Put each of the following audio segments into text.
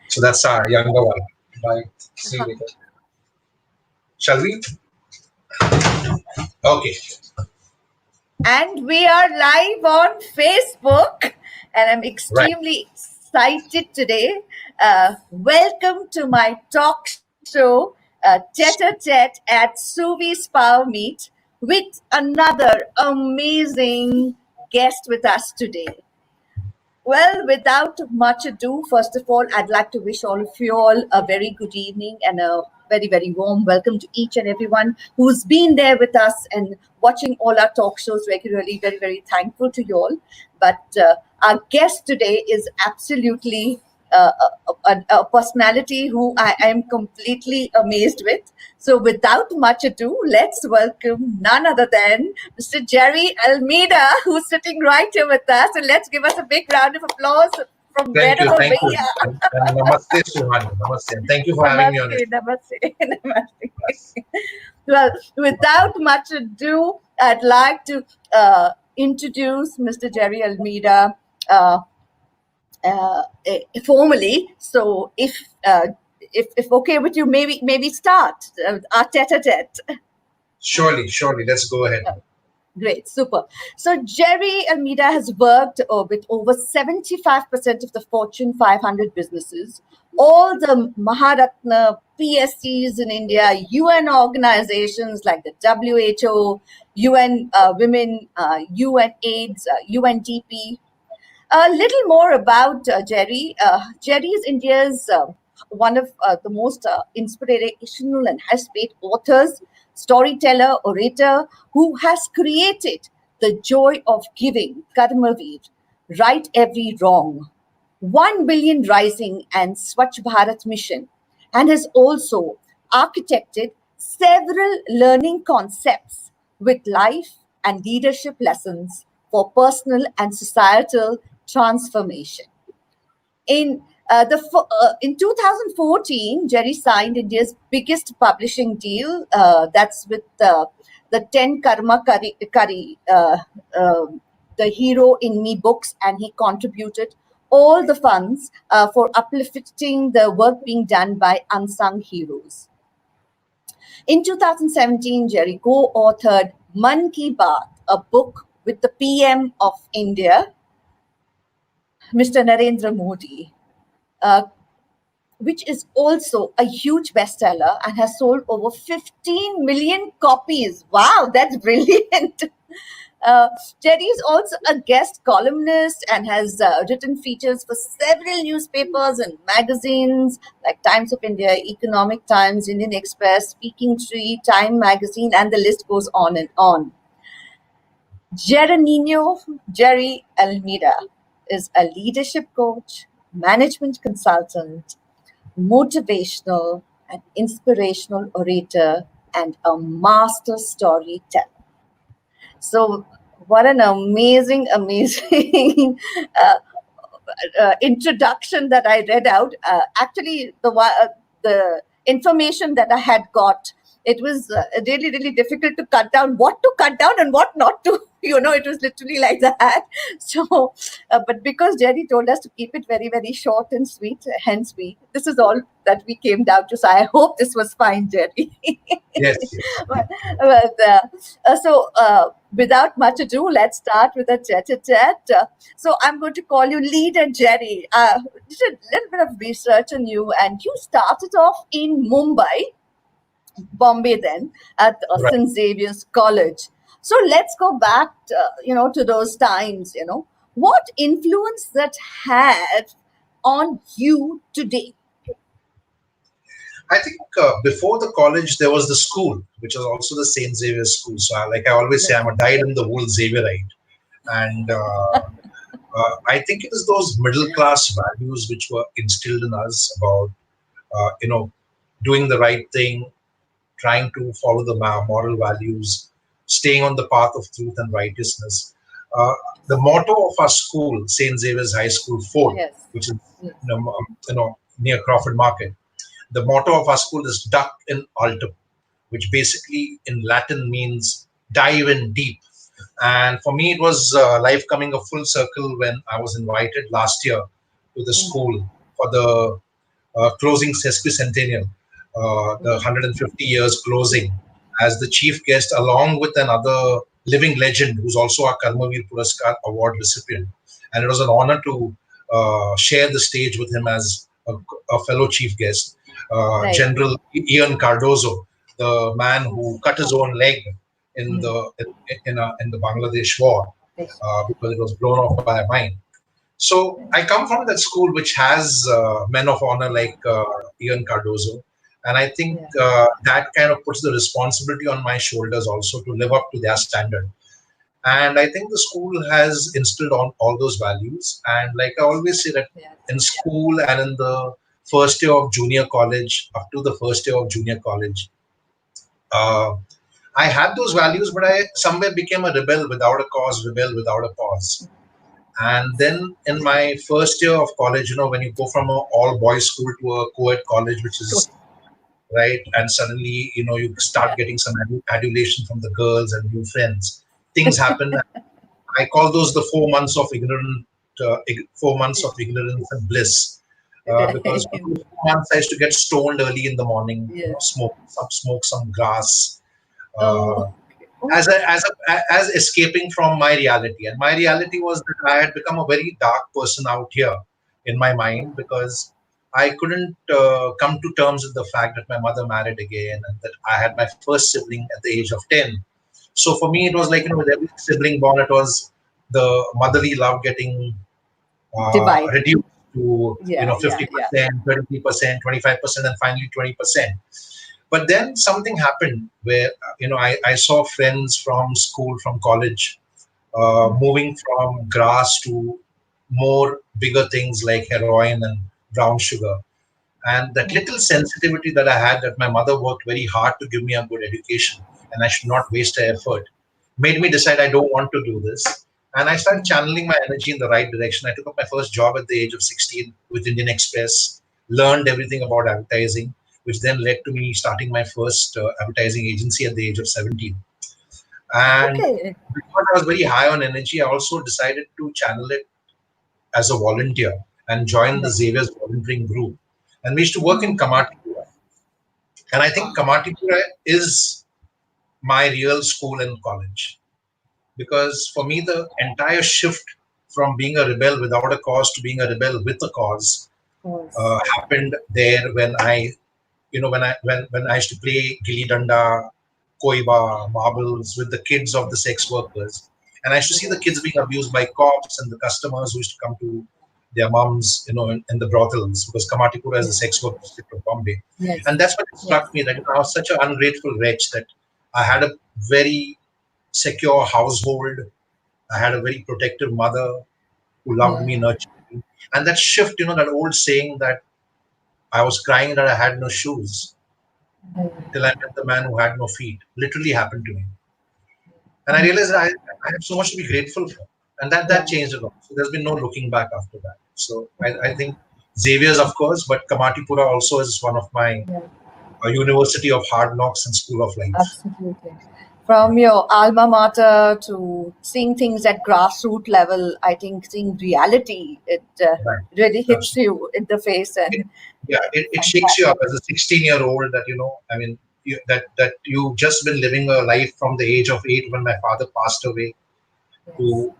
So that's our younger one. Bye. See you later. Shall we? Okay. And we are live on Facebook, and I'm Right. extremely excited today. Welcome to my talk show, Tete at Suvi's Power Meet, with another amazing guest with us today. Well, without much ado, first of all, I'd like to wish all of you all a very good evening and a very, very warm welcome to each and everyone who's been there with us and watching all our talk shows regularly. Very, very thankful to you all. But our guest today is absolutely a personality who I am completely amazed with. So without much ado, let's welcome none other than Mr. Jerry Almeida, who's sitting right here with us. And let's give us a big round of applause from Thank you. wherever Thank we you. are. And namaste, Suhani. Namaste. And thank you for having me on this. Namaste, namaste. Well, without much ado, I'd like to introduce Mr. Jerry Almeida formally. So if okay with you, maybe start our tete-a-tete. Surely. Let's go ahead. Great, super. So Jerry Almeida has worked with over 75% of the Fortune 500 businesses, all the Maharatna PSCs in India, UN organizations like the WHO, UN Women, UN AIDS, UNDP. A little more about Jerry. Jerry is India's one of the most inspirational and highest-paid authors, storyteller, orator, who has created the joy of giving, Karmaveer, right every wrong, 1 billion rising and Swachh Bharat Mission, and has also architected several learning concepts with life and leadership lessons for personal and societal transformation. In 2014, Jerry signed India's biggest publishing deal. That's with the 10 Karma Kurry, the Hero in Me books, and he contributed all the funds for uplifting the work being done by unsung heroes. In 2017, Jerry co-authored Mann Ki Baat, a book with the PM of India, Mr. Narendra Modi, which is also a huge bestseller and has sold over 15 million copies. Wow, that's brilliant. Jerry is also a guest columnist and has written features for several newspapers and magazines like Times of India, Economic Times, Indian Express, Speaking Tree, Time Magazine, and the list goes on and on. Jeroninio, Jerry Almeida, is a leadership coach, management consultant, motivational and inspirational orator, and a master storyteller. So, what an amazing introduction that I read out. Actually, the information that I had got, it was really, really difficult to cut down what to cut down and what not to. It was literally like that. So, but because Jerry told us to keep it very, very short and sweet, hence this is all that we came down to. So I hope this was fine, Jerry. Yes. So without much ado, let's start with a tete-a-tete. So I'm going to call you Leader Jerry. Did a little bit of research on you, and you started off in Mumbai, Bombay then, at St. Xavier's College. So let's go back, to those times. What influence that had on you today? I think before the college, there was the school, which was also the St. Xavier's School. So, like I always say, I'm a dyed-in-the-wool Xavierite. And I think it is those middle-class values which were instilled in us about, doing the right thing, trying to follow the moral values, staying on the path of truth and righteousness. The motto of our school, St. Xavier's High School 4, Yes. which is near Crawford Market, the motto of our school is Duc in Altum, which basically in Latin means dive in deep. And for me, it was life coming a full circle when I was invited last year to the school for the closing sesquicentennial, the 150 years closing, as the chief guest, along with another living legend who's also a Karmaveer Puraskar award recipient. And it was an honor to share the stage with him as a fellow chief guest, Right. General Ian Cardozo, the man who cut his own leg in the Bangladesh war Yes. because it was blown off by a mine. So I come from that school which has men of honor like Ian Cardozo, and I think Yeah. that kind of puts the responsibility on my shoulders also to live up to their standard. And I think the school has instilled on all those values. And like I always say that Yeah. in school and in the first year of junior college, up to the first year of junior college, uh, I had those values, but I somewhere became a rebel without a cause, rebel without a cause. And then in my first year of college, when you go from an all boys school to a co-ed college, which is right, and suddenly, you start getting some adulation from the girls and new friends. Things happen. I call those the 4 months of 4 months of ignorance and bliss. Because for those 4 months I used to get stoned early in the morning, Yeah. smoke some grass, uh, Oh. as escaping from my reality. And my reality was that I had become a very dark person out here in my mind because I couldn't come to terms with the fact that my mother married again and that I had my first sibling at the age of 10. So for me, it was like, with every sibling born, it was the motherly love getting Divide. reduced to, Yeah. Yeah. Yeah. 50%, 30%, 25%, and finally 20%. But then something happened where I saw friends from school, from college, moving from grass to more bigger things like heroin and brown sugar. And that little sensitivity that I had, that my mother worked very hard to give me a good education and I should not waste her effort, made me decide I don't want to do this. And I started channeling my energy in the right direction. I took up my first job at the age of 16 with Indian Express, learned everything about advertising, which then led to me starting my first advertising agency at the age of 17. And Okay. because I was very high on energy, I also decided to channel it as a volunteer and join the Right. Xavier's volunteering group. And we used to work in Kamatipura. And I think Kamatipura is my real school and college. Because for me, the entire shift from being a rebel without a cause to being a rebel with a cause Of course. happened there when I used to play gilli danda, koiba, marbles with the kids of the sex workers, and I used to see the kids being abused by cops and the customers who used to come to their moms, in the brothels because Kamatipura is a sex work district of Bombay, Yes. and that's what it Yes. struck me that I was such an ungrateful wretch that I had a very secure household, I had a very protective mother who loved me, Yeah. nurtured me, and that shift, that old saying that I was crying that I had no shoes till I met the man who had no feet. Literally happened to me. And I realized that I have so much to be grateful for. And that Yeah. changed a lot. So there's been no looking back after that. So I think Xavier's, of course, but Kamatipura also is one of my Yeah. University of Hard Knocks and School of Life. Absolutely. From your alma mater to seeing things at grassroots level, I think seeing reality, it Right. really hits Absolutely. you in the face It, and yeah, it shakes you fantastic. up as a 16-year-old that, I mean, that you've just been living a life from the age of 8 when my father passed away Yes.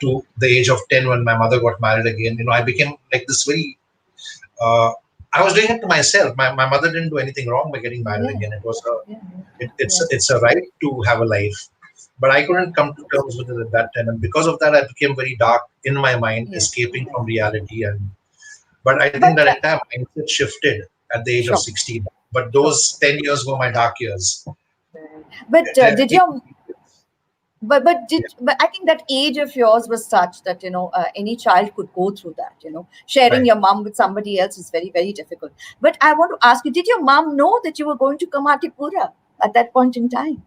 to the age of 10 when my mother got married again. I became like this very uh, I was doing it to myself. My mother didn't do anything wrong by getting married Yeah. again. It was Yeah. Yeah. it's a right to have a life, but I couldn't come to terms with it at that time, and because of that I became very dark in my mind, Yeah. escaping Yeah. from reality. And but I think But that entire mindset shifted at the age of sure, 16, but sure. those 10 years were my dark years. But Ten- did your yeah, but I think that age of yours was such that any child could go through that. Sharing right. your mom with somebody else is very very difficult. But I want to ask you: did your mom know that you were going to Kamatipura at that point in time?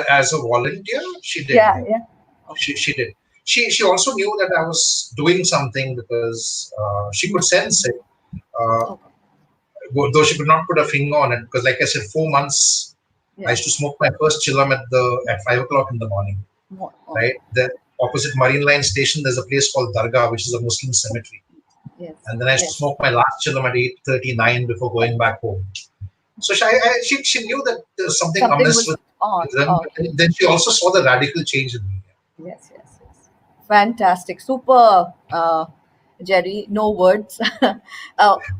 As a volunteer, she did. Yeah, Yeah, yeah. she did. She also knew that I was doing something because she could sense it. Uh, Okay. though she could not put a finger on it, because, like I said, 4 months I Yeah. used to smoke my first chillam at 5 o'clock in the morning. Oh, Right, the opposite Marine Line station, there's a place called Dargah, which is a Muslim cemetery. Yes. and then I Yes. smoked my last chillum at 8:39 before going back home. So she knew that there was something Something amiss was on. with them, but then she also saw the radical change in me. Yes, yes, yes. Fantastic. Super, Jerry. No words.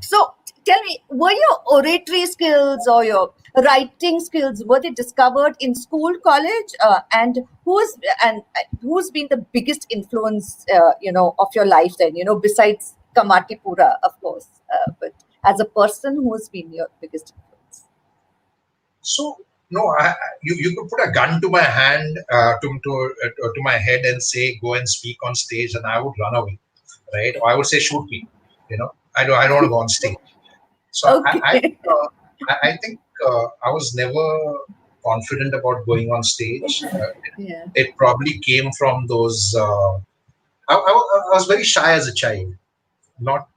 So tell me, were your oratory skills or your writing skills, were they discovered in school, college? And who's been the biggest influence, of your life then, besides Kamatipura, of course, but as a person, who's been your biggest influence? So no, you could put a gun to my hand, to my head, and say go and speak on stage, and I would run away, right? Or I would say shoot me. I don't want to go on stage. So Okay. I think I was never confident about going on stage. Yeah. It probably came from those. I was very shy as a child, not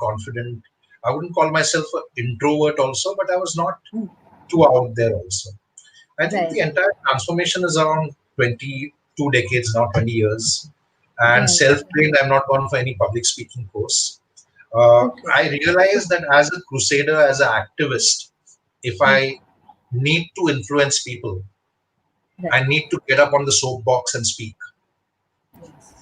confident. I wouldn't call myself an introvert also, but I was not Mm. too out there also. I think Right. the entire transformation is around 22 decades now, 20 years. And Right. self-trained, I'm not gone for any public speaking course. Okay. I realized that as a crusader, as an activist, if Mm. I need to influence people, Right. I need to get up on the soapbox and speak. Yes.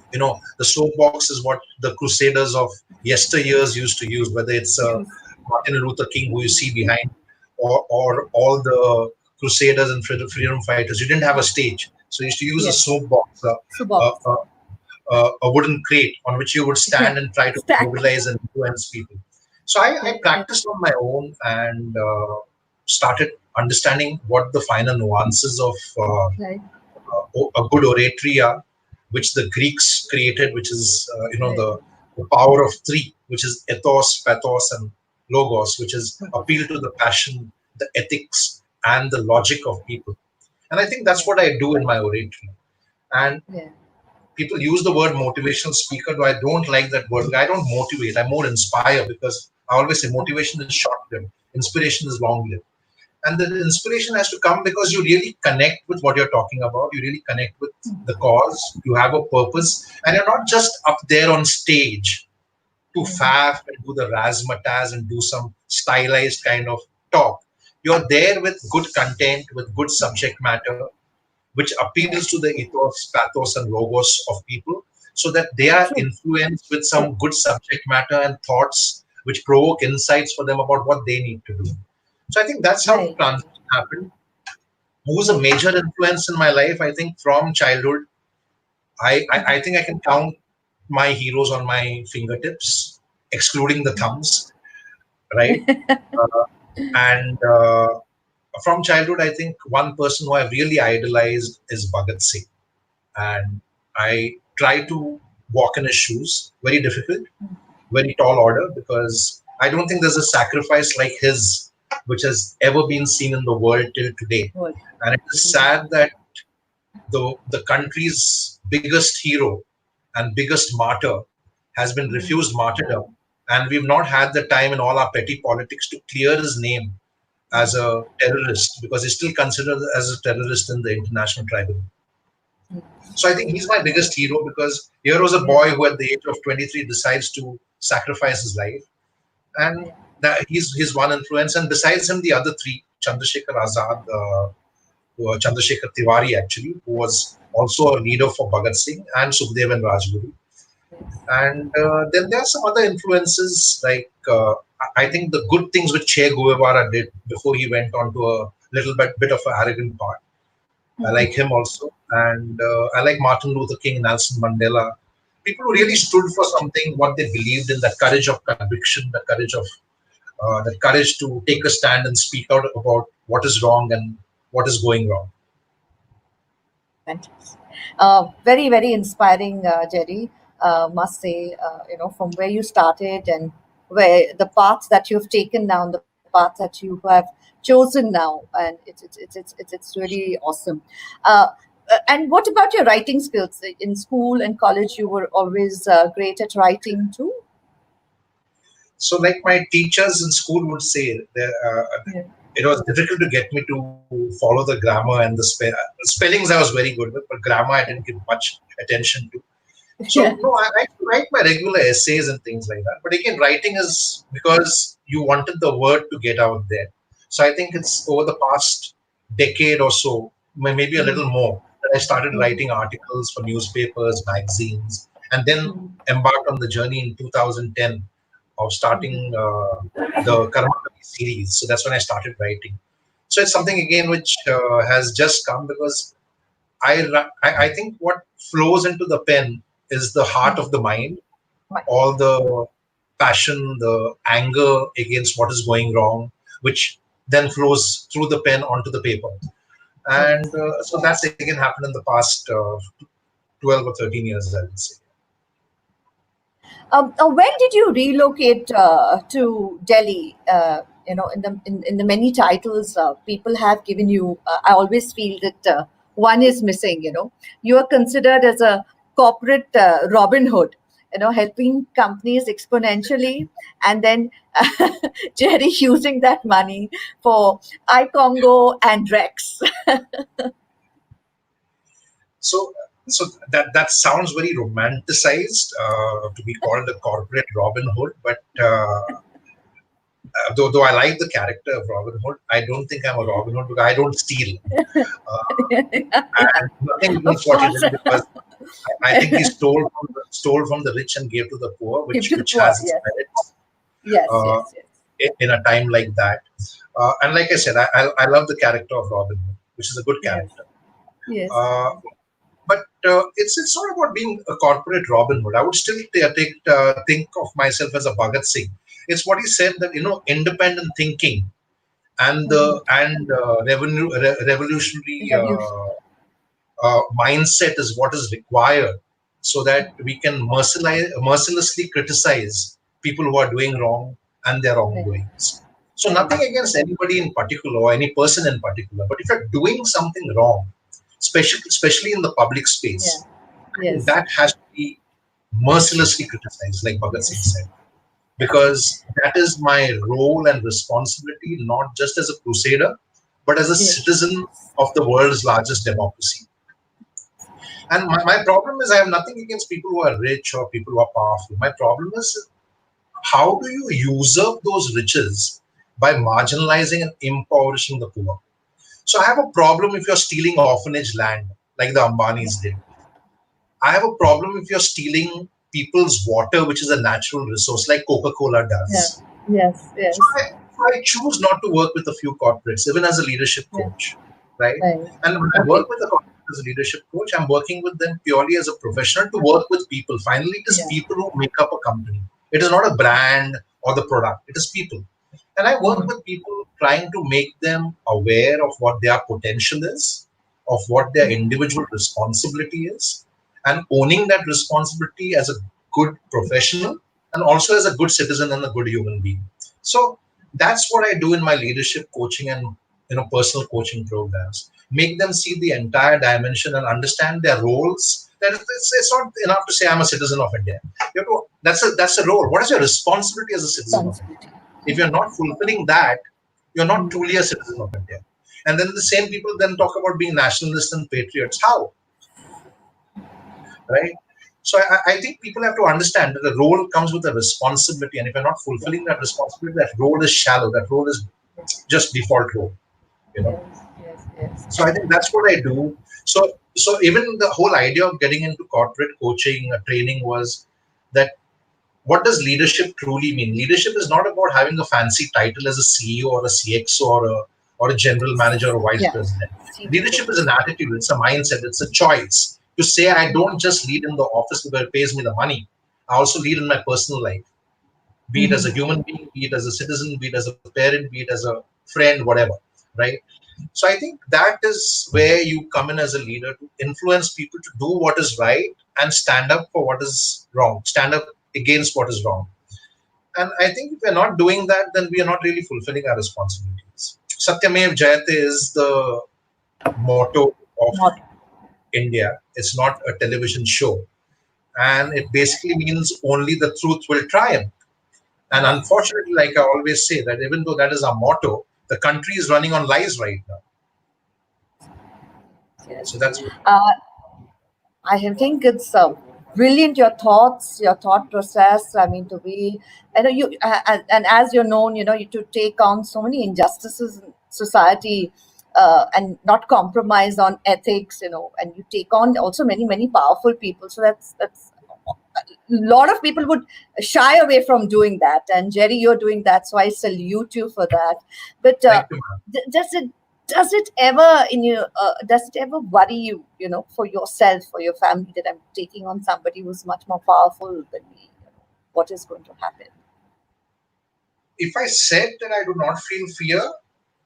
The soapbox is what the crusaders of yesteryears used to use, whether it's Martin Luther King, who you see behind, or all the crusaders and freedom fighters. You didn't have a stage, so you used to use a Yes. soapbox, Subox. a wooden crate on which you would stand and try to Stack. mobilize and influence people. So I Yeah. practiced on my own and started understanding what the finer nuances of Right. a good oratory are, which the Greeks created, which is Right. the power of three, which is ethos, pathos, and logos, which is appeal to the passion, the ethics, and the logic of people. And I think that's Yeah. what I do in my oratory. And Yeah. people use the word motivational speaker, though I don't like that word. I don't motivate, I more inspire, because I always say motivation is short lived, inspiration is long lived. And the inspiration has to come because you really connect with what you're talking about, you really connect with the cause, you have a purpose, and you're not just up there on stage to faff and do the razzmatazz and do some stylized kind of talk. You're there with good content, with good subject matter, which appeals Yeah. to the ethos, pathos, and logos of people, so that they are True. influenced with some good subject matter and thoughts which provoke insights for them about what they need to do. So I think that's how the Right. transition happened. Who was a major influence in my life? I think from childhood, I think I can count my heroes on my fingertips, excluding the thumbs, right? Uh, and from childhood, I think one person who I really idolized is Bhagat Singh. And I try to walk in his shoes. Very difficult, very tall order, because I don't think there's a sacrifice like his which has ever been seen in the world till today. Good. And it is sad that the country's biggest hero and biggest martyr has been refused martyrdom. And we've not had the time in all our petty politics to clear his name as a terrorist, because he's still considered as a terrorist in the international tribunal. So I think he's my biggest hero, because here was a Yeah. boy who at the age of 23 decides to sacrifice his life. And Yeah. that he's one influence. And besides him, the other three, Chandrasekhar Azad, Chandrasekhar Tiwari actually, who was also a leader for Bhagat Singh, and Sukhdev and Rajguru. And then there are some other influences, like I think the good things which Che Guevara did before he went on to a bit of an arrogant path. I like him also. And I like Martin Luther King, Nelson Mandela. People who really stood for something, what they believed in, the courage of conviction, the courage to take a stand and speak out about what is wrong and what is going wrong. Fantastic. Very, very inspiring, Jerry. Must say, from where you started and where the paths that you've taken now, and the paths that you have chosen now, and it's really awesome. Uh, and what about your writing skills in school and college? You were always great at writing too. So, like my teachers in school would say, Yeah. it was difficult to get me to follow the grammar and the spellings. I was very good with, but grammar I didn't give much attention to. So no, I write my regular essays and things like that. But again, writing is because you wanted the word to get out there. So I think it's over the past decade or so, maybe a little more, that I started writing articles for newspapers, magazines, and then embarked on the journey in 2010 of starting the Karma Kurry series. So that's when I started writing. So it's something again which has just come because I think what flows into the pen is the heart of the mind, all the passion, the anger against what is going wrong, which then flows through the pen onto the paper. And so that's again happened in the past 12 or 13 years, I would say. When did you relocate to Delhi? In the many titles people have given you, I always feel that one is missing. You are considered as a corporate Robin Hood. Helping companies exponentially, and then Jerry using that money for iCongo and Rex. So, so that sounds very romanticized to be called a corporate Robin Hood, but though I like the character of Robin Hood, I don't think I'm a Robin Hood because I don't steal. And nothing Of against what he course, did because I think he stole from the rich and gave to the poor, give which to the which poor. has its Yes, merits yes, uh, yes, yes. in a time like that. And like I said, I love the character of Robin Hood, which is a good Yes, character. yes, Uh, but it's not about being a corporate Robin Hood. I would still think of myself as a Bhagat Singh. It's what he said that independent thinking and the and revolutionary revolution. mindset is what is required so that we can mercilessly criticize people who are doing wrong and their Right, wrongdoings. So right, nothing against anybody in particular or any person in particular, but if you're doing something wrong, especially in the public yeah, space, I think yes, that has to be mercilessly criticized, like Bhagat Singh yes, said, because that is my role and responsibility, not just as a crusader, but as a yes, citizen of the world's largest democracy. And my problem is I have nothing against people who are rich or people who are powerful. My problem is how do you usurp those riches by marginalizing and impoverishing the poor? So I have a problem if you're stealing orphanage land like the Ambanis did. I have a problem if you're stealing people's water, which is a natural resource like Coca-Cola yeah, does. yes, So yes, I choose not to work with a few corporates, even as a leadership yeah, coach, right? right. And when I Okay. work with a corporate as a leadership coach, I'm working with them purely as a professional to work with people. Finally, it is Yeah. people who make up a company. It is not a brand or the product, it is people. And I work with people trying to make them aware of what their potential is, of what their individual responsibility is, and owning that responsibility as a good professional and also as a good citizen and a good human being. So that's what I do in my leadership coaching and personal coaching programs. Make them see the entire dimension and understand their roles. That it's not enough to say I'm a citizen of India. That's a role. What is your responsibility as a citizen of India? Responsibility. If you're not fulfilling that, you're not truly a citizen of India. And then the same people then talk about being nationalists and patriots. How? Right? So I think people have to understand that the role comes with a responsibility, and if you're not Yeah. fulfilling that responsibility, that role is shallow. That role is just default role. You know. Yes, yes, yes. So I think that's what I do. So even the whole idea of getting into corporate coaching training was that what does leadership truly mean? Leadership is not about having a fancy title as a CEO or a CXO or a general manager or vice Yeah. president. CDO. Leadership is an attitude, it's a mindset, it's a choice to say I don't just lead in the office because it pays me the money. I also lead in my personal life, be it as a human being, be it as a citizen, be it as a parent, be it as a friend, whatever. Right? So I think that is where you come in as a leader to influence people to do what is right and stand up for what is wrong, stand up against what is wrong. And I think if we're not doing that, then we are not really fulfilling our responsibilities. Satyamev Jayate is the motto of Not. India. It's not a television show. And it basically means only the truth will triumph. And unfortunately, like I always say, that even though that is our motto, the country is running on lies right now. Yes. So that's what. Uh, I think it's brilliant, your thoughts, your thought process. I mean, to be, I know you, and as you're known, you to take on so many injustices in society, and not compromise on ethics, and you take on also many, many powerful people. So that's a lot of people would shy away from doing that. And Jerry, you're doing that, so I salute you for that. But Thank you, ma'am. does it ever does it ever worry you, for yourself, for your family, that I'm taking on somebody who's much more powerful than me? What is going to happen? If I said that I do not feel fear,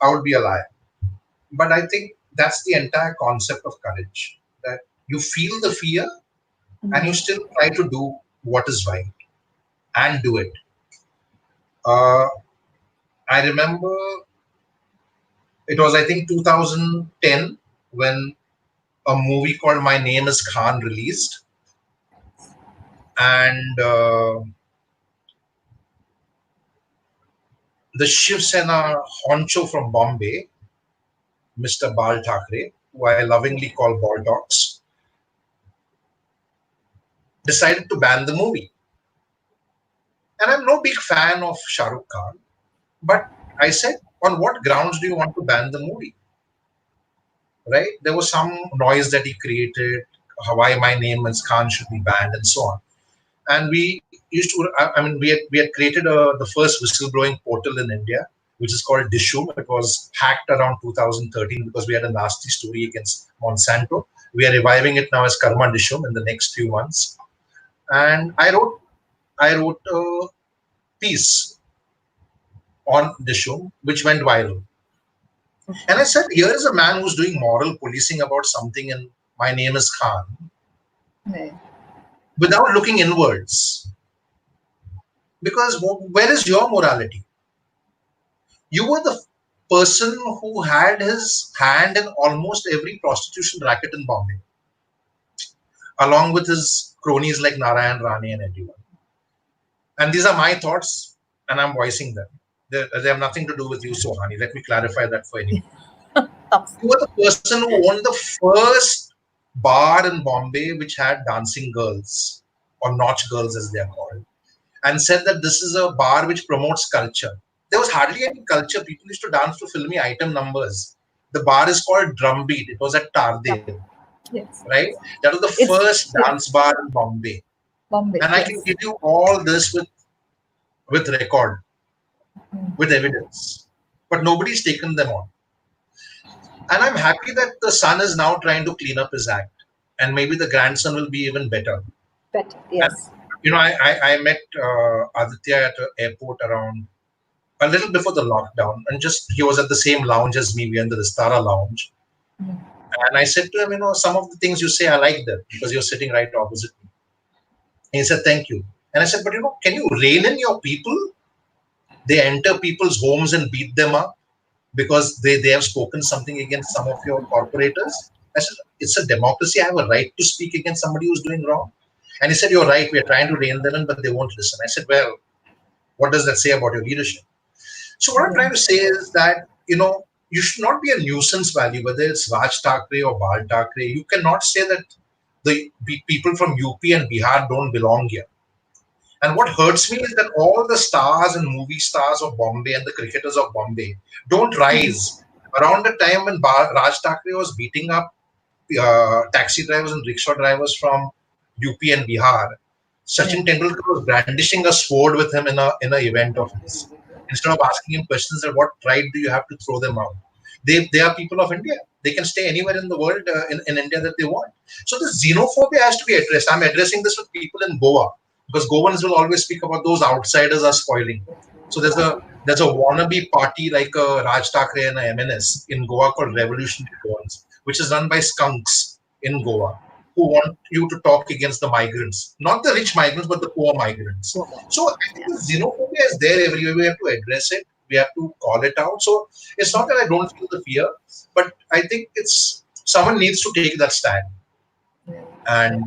I would be a liar. But I think that's the entire concept of courage, that you feel the fear and you Mm. still try to do what is right and do it. Uh, I remember it was, I think, 2010 when a movie called My Name is Khan released. And the Shiv Sena honcho from Bombay, Mr. Bal Thackeray, who I lovingly call Baltox, decided to ban the movie. And I'm no big fan of Shah Rukh Khan, but I said, on what grounds do you want to ban the movie? Right? There was some noise that he created, why My Name is Khan should be banned, and so on. And we used to, I mean, we had created the first whistleblowing portal in India, which is called Dishum. It was hacked around 2013 because we had a nasty story against Monsanto. We are reviving it now as Karma Dishum in the next few months. And I wrote a piece on Dishum, which went viral. And I said, here is a man who's doing moral policing about something, and My Name is Khan, Right. without looking inwards. Because where is your morality? You were the person who had his hand in almost every prostitution racket in Bombay, along with his cronies like Narayan Rane and everyone. And these are my thoughts, and I'm voicing them. They have nothing to do with you, Suhani. Let me clarify that for anyone. You were the person who owned the first bar in Bombay which had dancing girls, or nautch girls as they are called, and said that this is a bar which promotes culture. There was hardly any culture. People used to dance to filmy item numbers. The bar is called Drumbeat. It was at Tardeo, Yes, right? That was the it's, first yeah, dance bar in Bombay. Bombay. And I can Yes. give you all this with record, with evidence. But nobody's taken them on. And I'm happy that the son is now trying to clean up his act. And maybe the grandson will be even better. Better. And, Yes. I met Aditya at an airport around a little before the lockdown, and just he was at the same lounge as me. We are in the Vistara lounge, Mm. and I said to him, some of the things you say, I like them because you're sitting right opposite me. And he said, thank you. And I said, but can you rein in your people? They enter people's homes and beat them up because they have spoken something against some of your corporators. I said, it's a democracy. I have a right to speak against somebody who's doing wrong. And he said, you're right. We're trying to rein them in, but they won't listen. I said, well, what does that say about your leadership? So what I'm trying to say is that, you should not be a nuisance value, whether it's Raj Thackeray or Bal Thackeray. You cannot say that the people from UP and Bihar don't belong here. And what hurts me is that all the stars and movie stars of Bombay and the cricketers of Bombay don't rise around the time when Raj Thackeray was beating up taxi drivers and rickshaw drivers from UP and Bihar. Yeah. Sachin Tendulkar was brandishing a sword with him in a event of his. Instead of asking him questions that what right do you have to throw them out? They are people of India. They can stay anywhere in the world in India that they want. So the xenophobia has to be addressed. I'm addressing this with people in Goa because Goans will always speak about those outsiders are spoiling. So there's a wannabe party like a Raj Thackeray and a MNS in Goa called Revolutionary Goans, which is run by skunks in Goa who want you to talk against the migrants, not the rich migrants, but the poor migrants. So I think the xenophobia is there everywhere. We have to address it. We have to call it out. So it's not that I don't feel the fear, but I think it's someone needs to take that stand, and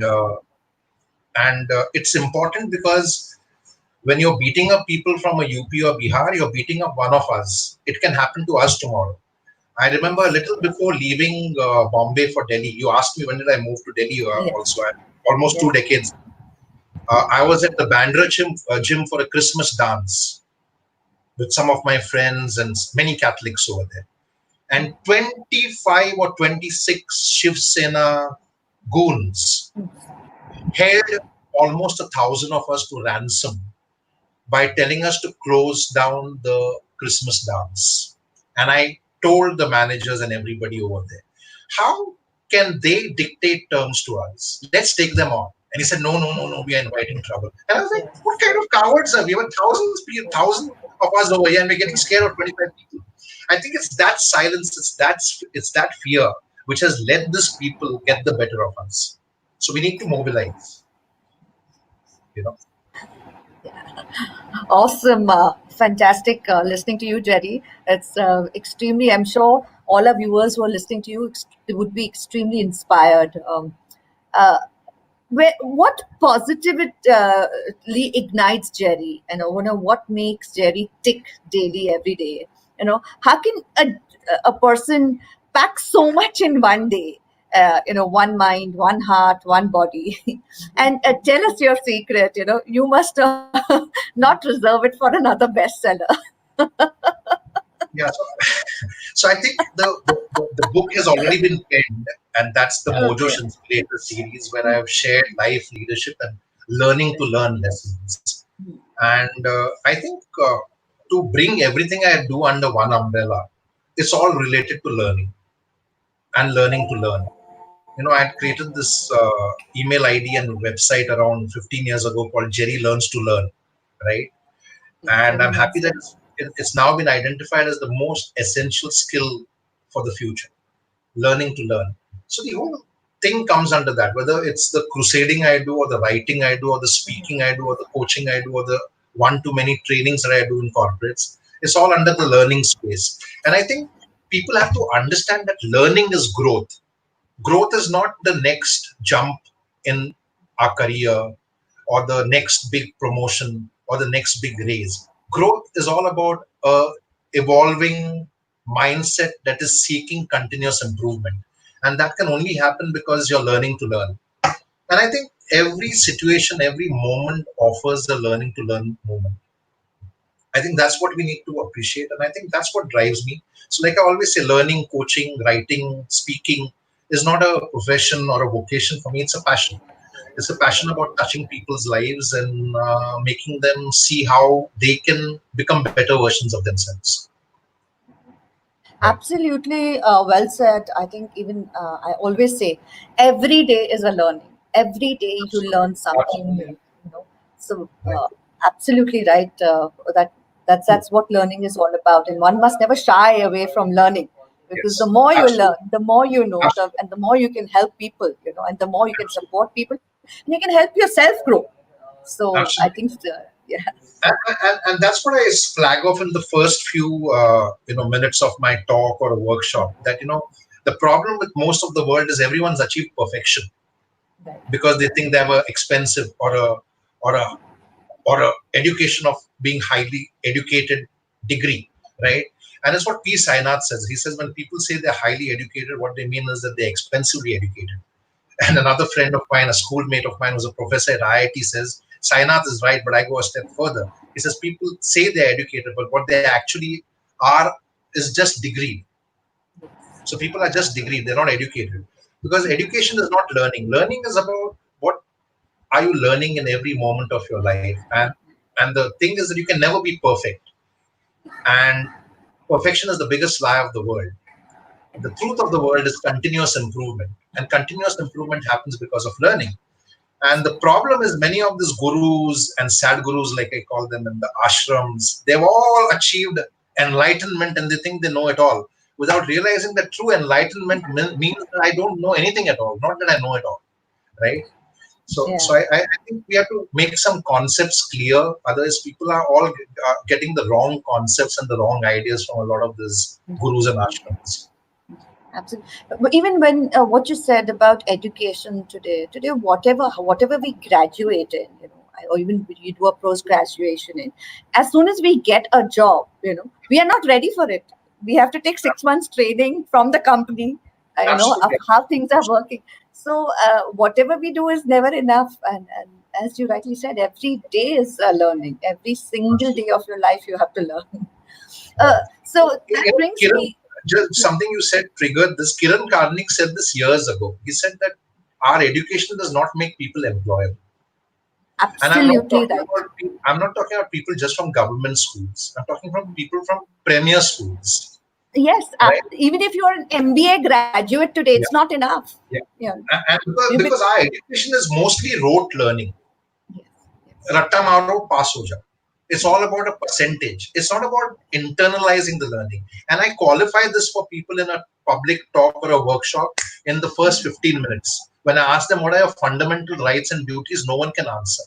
it's important because when you're beating up people from a UP or Bihar, you're beating up one of us. It can happen to us tomorrow. I remember a little before leaving Bombay for Delhi. You asked me when did I move to Delhi. Yes. Also, almost Yes. 2 decades. I was at the Bandra gym for a Christmas dance with some of my friends and many Catholics over there. And 25 or 26 Shiv Sena goons held almost 1,000 of us to ransom by telling us to close down the Christmas dance. And I told the managers and everybody over there, how can they dictate terms to us? Let's take them on. And he said, no, no, no, no, we are inviting trouble. And I was like, what kind of cowards are we? We have thousands of us over here and we're getting scared of 25 people. I think it's that silence, it's that fear which has let these people get the better of us. So we need to mobilize, you know. Awesome. Fantastic listening to you, Jerry. It's extremely, I'm sure all our viewers who are listening to you would be extremely inspired. Uh, what positively ignites Jerry? What makes Jerry tick daily, every day? How can a person pack so much in one day? One mind, one heart, one body. And tell us your secret. You must not reserve it for another bestseller. Yeah, so I think the book has already been penned, and that's the moJOsh Okay. Inspirator series where I have shared life, leadership, and learning to learn lessons. And I think to bring everything I do under one umbrella, it's all related to learning and learning to learn. I had created this email ID and website around 15 years ago called Jerry Learns to Learn, right? And Very I'm happy nice. that it's now been identified as the most essential skill for the future, learning to learn. So the whole thing comes under that, whether it's the crusading I do, or the writing I do, or the speaking I do, or the coaching I do, or the one-to-many trainings that I do in corporates. It's all under the learning space. And I think people have to understand that learning is growth. Growth is not the next jump in our career or the next big promotion or the next big raise. Growth is all about a evolving mindset that is seeking continuous improvement. And that can only happen because you're learning to learn. And I think every situation, every moment offers a learning to learn moment. I think that's what we need to appreciate. And I think that's what drives me. So, like I always say, learning, coaching, writing, speaking is not a profession or a vocation for me. It's a passion. It's a passion about touching people's lives and making them see how they can become better versions of themselves. Right. Absolutely well said. I think even I always say every day is a learning. Every day you Absolutely. learn something Absolutely. new. So Right. absolutely right. That's what learning is all about, and one must never shy away from learning, because the Yes. more you learn, Absolutely. the more you know, Absolutely. and the more you can help people. And the more you can Absolutely. support people, and you can help yourself grow. So I Absolutely. think yeah. And that's what I flag off in the first few minutes of my talk or a workshop. That the problem with most of the world is everyone's achieved perfection Right. because they think they have a expensive or a or a education of being highly educated degree, right? And that's what P. Sainath says. He says when people say they're highly educated, what they mean is that they're expensively educated. And another friend of mine, a schoolmate of mine, who's a professor at IIT, says Sainath is right, but I go a step further. He says people say they're educated, but what they actually are is just degree. So people are just degree; they're not educated because education is not learning. Learning is about what are you learning in every moment of your life, and the thing is that you can never be perfect, and perfection is the biggest lie of the world. The truth of the world is continuous improvement, and continuous improvement happens because of learning. And the problem is many of these gurus and sad gurus, like I call them, in the ashrams, they've all achieved enlightenment and they think they know it all without realizing that true enlightenment means that I don't know anything at all, not that I know it all, right? So I think we have to make some concepts clear. Otherwise, people are all getting the wrong concepts and the wrong ideas from a lot of these gurus and ashrams. Absolutely. But even when what you said about education today, whatever we graduate in, or even you do a post graduation in, as soon as we get a job, we are not ready for it. We have to take 6 months training from the company, of Absolutely. how things are working. So whatever we do is never enough, and as you rightly said, every day is learning. Every single day of your life, you have to learn. So that brings Kiran, me. just something you said triggered this. Kiran Karnik said this years ago. He said that our education does not make people employable. And Absolutely right. I'm not talking about people just from government schools. I'm talking from people from premier schools, Yes, right? even if you're an MBA graduate today, it's Yeah, not enough. yeah. Yeah, And you because our education is mostly rote learning. yes, yes, Ratta maro, pass ho jao. It's all about a percentage. It's not about internalizing the learning. And I qualify this for people in a public talk or a workshop in the first 15 minutes. When I ask them what are your fundamental rights and duties, no one can answer,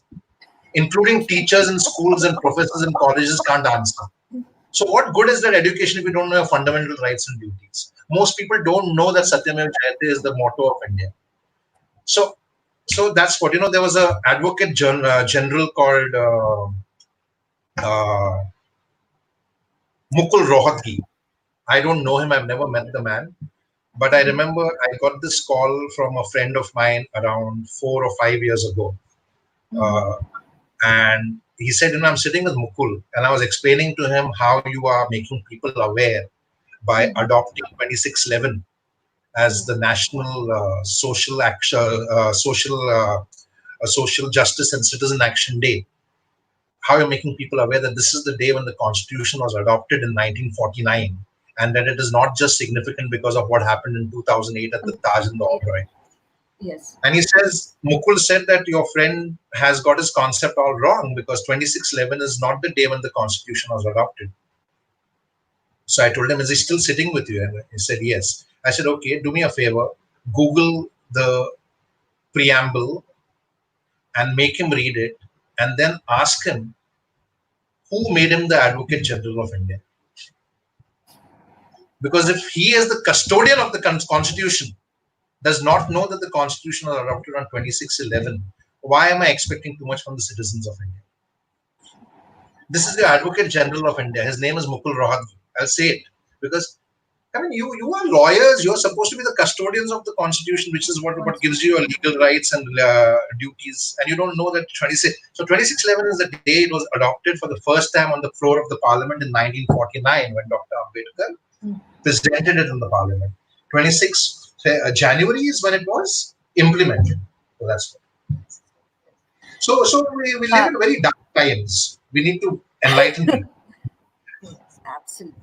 including teachers in schools and professors in colleges can't answer. So what good is that education if you don't know your fundamental rights and duties? Most people don't know that Satyameva Jayate is the motto of India. So, so that's what There was a advocate general called uh, Mukul Rohatgi. I don't know him. I've never met the man, but I remember I got this call from a friend of mine around 4 or 5 years ago, uh, and he said, I'm sitting with Mukul, and I was explaining to him how you are making people aware by adopting 2611 as the national social justice and citizen action day. How you're making people aware that this is the day when the constitution was adopted in 1949, and that it is not just significant because of what happened in 2008 at the Taj and the Oberoi. yes. And he says, Mukul said that your friend has got his concept all wrong because 2611 is not the day when the constitution was adopted. So I told him, is he still sitting with you? And he said, yes. I said, okay, do me a favor, Google the preamble and make him read it, and then ask him who made him the Advocate General of India. Because if he is the custodian of the Constitution, does not know that the Constitution was adopted on 2611, why am I expecting too much from the citizens of India? This is the Advocate General of India. His name is Mukul Rohatgi. I'll say it because you are lawyers. You're supposed to be the custodians of the Constitution, which is what gives you your legal rights and duties. And you don't know that 26. So 2611 is the day it was adopted for the first time on the floor of the Parliament in 1949 when Dr. Ambedkar presented it in the Parliament. 26 January is when it was implemented. So that's what. So we live in very dark times. We need to enlighten people. Yes, absolutely.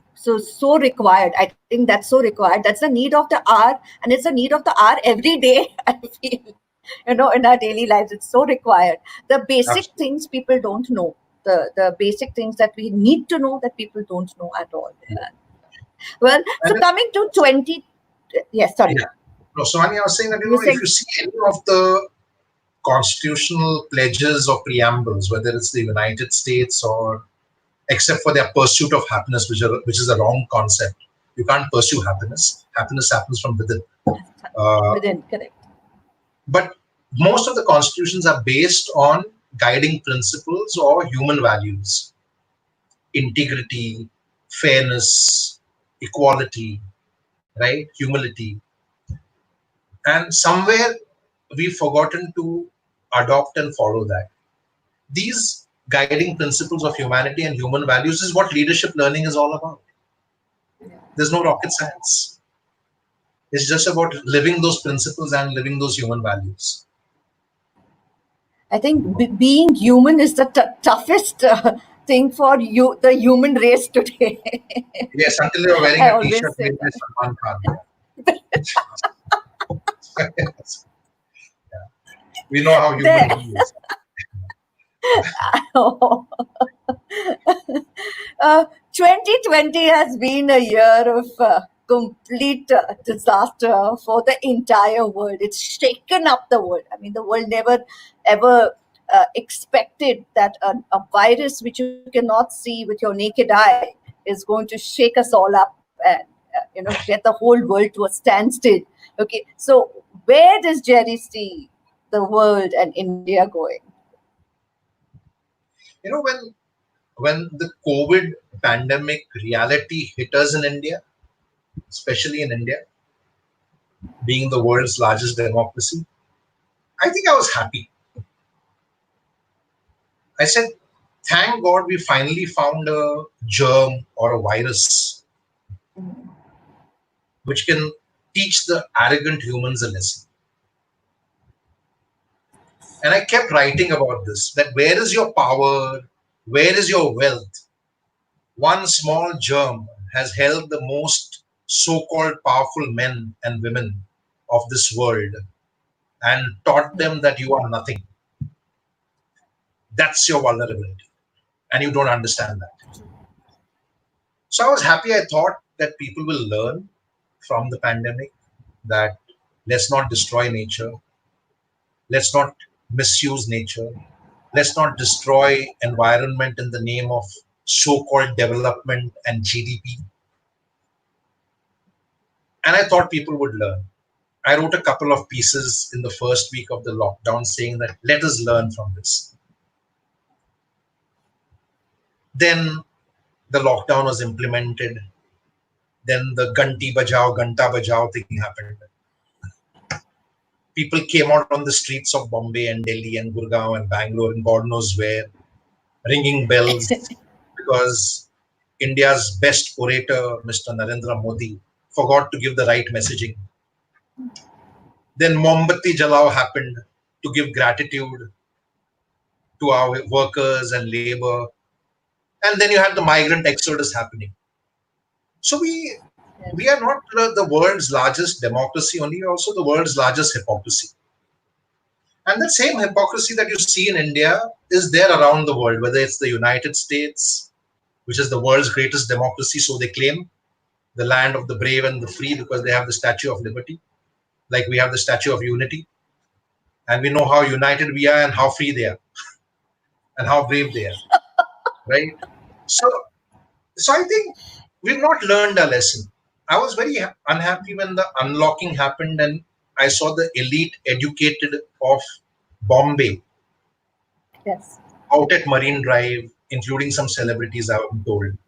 So required. I think that's so required. That's the need of the hour, and it's a need of the hour every day. I feel, in our daily lives, it's so required. The basic Absolutely. things people don't know. The basic things that we need to know that people don't know at all. Well, so And coming to 20. Yes, sorry. yeah. No, Suhani, I was saying that You were if saying. you see any of the constitutional pledges or preambles, whether it's the United States or except for their pursuit of happiness, which is a wrong concept. You can't pursue happiness. Happiness happens from within. Within, correct. But most of the constitutions are based on guiding principles or human values: integrity, fairness, equality, right? Humility. And somewhere we've forgotten to adopt and follow that. These guiding principles of humanity and human values is what leadership learning is all about. There's no rocket science. It's just about living those principles and living those human values. I think being human is the toughest thing for you, the human race today. Yes, until you're wearing I a always t-shirt say made by Salman Khan. We know how human that. he is. 2020 has been a year of complete disaster for the entire world. It's shaken up the world. I mean, the world never ever expected that a virus which you cannot see with your naked eye is going to shake us all up and get the whole world to a standstill. Okay, so where does Jerry see the world and India going? You know, when the COVID pandemic reality hit us in India, especially in India, being the world's largest democracy, I think I was happy. I said, thank God we finally found a germ or a virus which can teach the arrogant humans a lesson. And I kept writing about this, that where is your power? Where is your wealth? One small germ has held the most so called powerful men and women of this world and taught them that you are nothing. That's your vulnerability. And you don't understand that. So I was happy. I thought that people will learn from the pandemic that let's not destroy nature, let's not misuse nature, let's not destroy environment in the name of so-called development and GDP. And I thought people would learn. I wrote a couple of pieces in the first week of the lockdown saying that let us learn from this. Then the lockdown was implemented. Then the Ganta Bajao thing happened. People came out on the streets of Bombay and Delhi and Gurgaon and Bangalore and God knows where, ringing bells because India's best orator, Mr. Narendra Modi, forgot to give the right messaging. Then Mombatti Jalao happened to give gratitude to our workers and labor. And then you had the migrant exodus happening. So we are not the world's largest democracy only, we're also the world's largest hypocrisy. And that same hypocrisy that you see in India is there around the world, whether it's the United States, which is the world's greatest democracy, so they claim, the land of the brave and the free because they have the Statue of Liberty, like we have the Statue of Unity. And we know how united we are and how free they are and how brave they are, right? So, so I think we've not learned a lesson. I was very unhappy when the unlocking happened and I saw the elite educated of Bombay Yes. out at Marine Drive, including some celebrities I've been told. And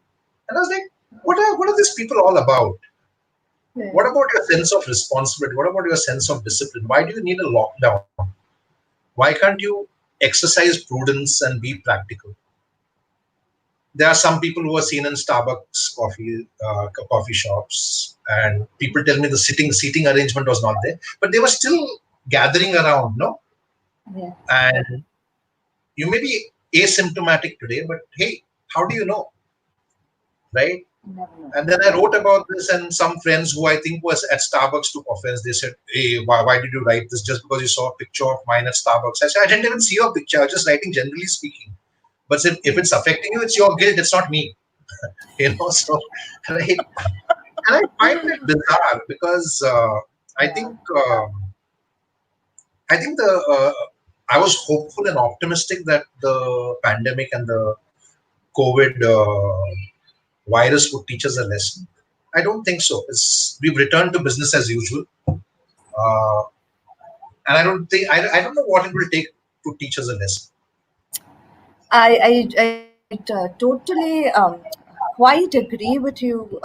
I was like, what are these people all about? Yeah. What about your sense of responsibility? What about your sense of discipline? Why do you need a lockdown? Why can't you exercise prudence and be practical? There are some people who are seen in Starbucks coffee shops, and people tell me the seating arrangement was not there, but they were still gathering around, no? Yeah. And you may be asymptomatic today, but hey, how do you know, right? Never know. And then I wrote about this, and some friends who I think was at Starbucks took offense. They said, "Hey, why did you write this just because you saw a picture of mine at Starbucks?" I said, "I didn't even see your picture. I was just writing generally speaking. But if it's affecting you, it's your guilt. It's not me." So right. And I find it bizarre because I think the I was hopeful and optimistic that the pandemic and the COVID virus would teach us a lesson. I don't think so. We've returned to business as usual, and I don't know what it will take to teach us a lesson. I totally quite agree with you,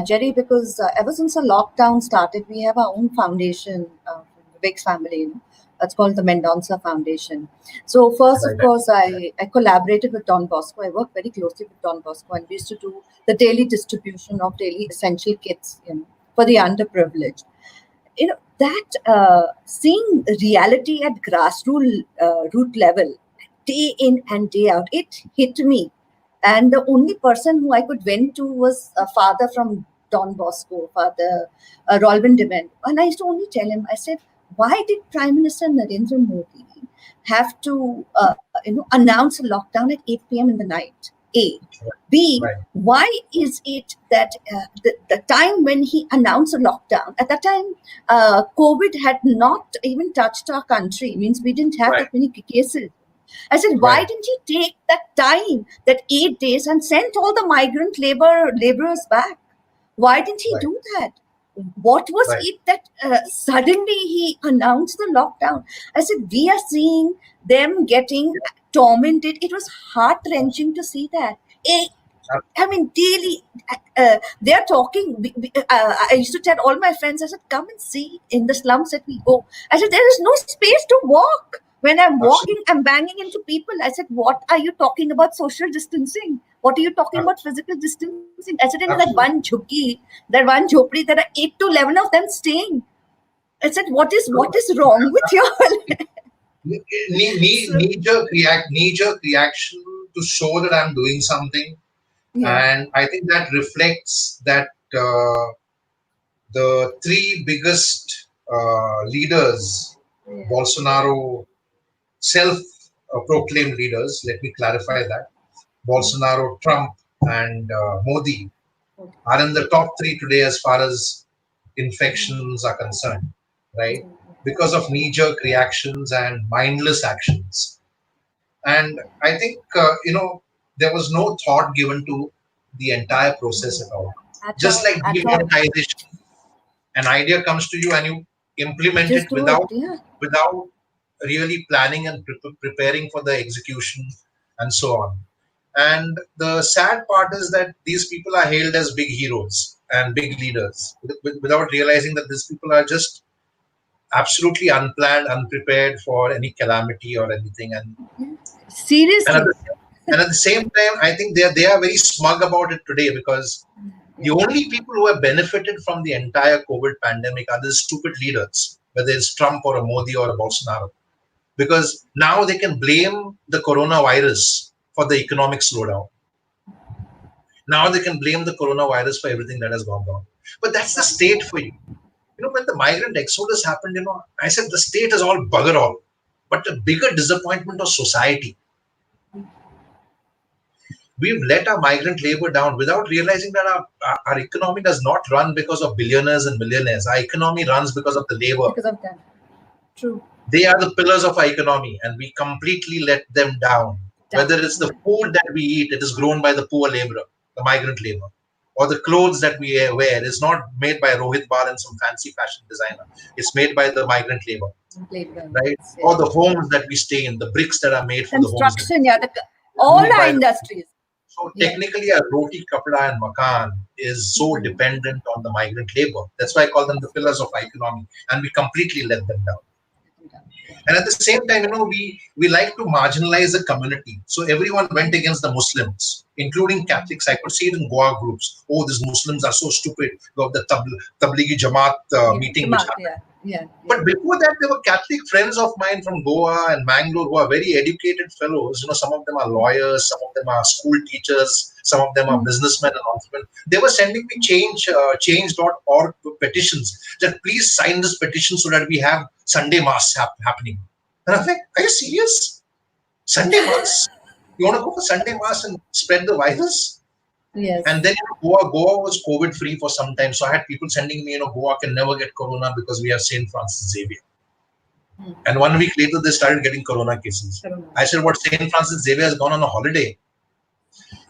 Jerry, because ever since the lockdown started, we have our own foundation, Vivek's family. It's called the Mendonsa Foundation. So first, of Right. course, I collaborated with Don Bosco. I worked very closely with Don Bosco, and we used to do the daily distribution of daily essential kits, for the underprivileged. That seeing reality at grassroots root level, day in and day out, it hit me. And the only person who I could vent to was a father from Don Bosco, Father Rolvin Dement. And I used to only tell him, I said, why did Prime Minister Narendra Modi have to announce a lockdown at 8 p.m. in the night? A. B. Right. Why is it that the time when he announced a lockdown, at that time, COVID had not even touched our country, means we didn't have Right. that many cases. I said, why Right. didn't he take that time, that 8 days, and send all the migrant laborers back? Why didn't he Right. do that? What was Right. it that suddenly he announced the lockdown? I said, we are seeing them getting tormented. It was heart-wrenching to see that. I mean, daily, they're talking. I used to tell all my friends, I said, come and see in the slums that we go. I said, there is no space to walk. When I'm walking, Absolutely. I'm banging into people. I said, what are you talking about social distancing? What are you talking Ab- about physical distancing? I said, in that one Absolutely. jhuggi, that one jhopri, there are 8 to 11 of them staying. I said, what is wrong with you all? So, Knee-jerk reaction to show that I'm doing something, yeah, and I think that reflects that uh, the three biggest leaders, yeah, Bolsonaro, self-proclaimed leaders. Let me clarify that Bolsonaro, Trump, and Modi are in the top three today as far as infections are concerned, right? Because of knee-jerk reactions and mindless actions. And I think, there was no thought given to the entire process at all. at Just all, like at all. demonetization, an idea comes to you and you implement Just it do it. Yeah. without really planning and preparing for the execution and so on. And the sad part is that these people are hailed as big heroes and big leaders without realizing that these people are just absolutely unplanned, unprepared for any calamity or anything. And at Seriously. the, and at the same time, I think they are very smug about it today, because the Yeah. only people who have benefited from the entire COVID pandemic are the stupid leaders, whether it's Trump or a Modi or a Bolsonaro, because now they can blame the coronavirus for the economic slowdown. Now they can blame the coronavirus for everything that has gone wrong. But that's the state for you. When the migrant exodus happened, I said the state is all bugger all. But the bigger disappointment of society, we've let our migrant labor down without realizing that our economy does not run because of billionaires and millionaires. Our economy runs because of the labor. Because of that. True. They are the pillars of our economy, and we completely let them down. Down. Whether it's the Yeah. food that we eat, it is grown by the poor laborer, the migrant labor. Or the clothes that we wear is not made by Rohit Bar and some fancy fashion designer. It's made by the migrant labor, Played well. right? Yeah. Or the homes that we stay in, the bricks that are made for the homes that Construction. we Yeah. stay in, All moved our by the. industries. So Yeah. technically, a roti, kapda, and makan is so dependent on the migrant labor. That's why I call them the pillars of our economy, and we completely let them down. And at the same time, we like to marginalize the community. So everyone went against the Muslims, including Catholics. I could see it in Goa groups. Oh, these Muslims are so stupid. Of the Tablighi Jamaat Yeah. meeting which Jamaat. happened. Yeah. Yeah. Yeah. But before that, there were Catholic friends of mine from Goa and Mangalore who are very educated fellows. Some of them are lawyers, some of them are school teachers, some of them are businessmen and entrepreneurs. They were sending me change.org petitions that please sign this petition so that we have Sunday mass happening. And I'm like, are you serious? Sunday mass? You want to go for Sunday mass and spread the virus? Yes. And then Goa was COVID free for some time. So I had people sending me, Goa can never get corona because we have St. Francis Xavier. And 1 week later, they started getting corona cases. I said, what, St. Francis Xavier has gone on a holiday?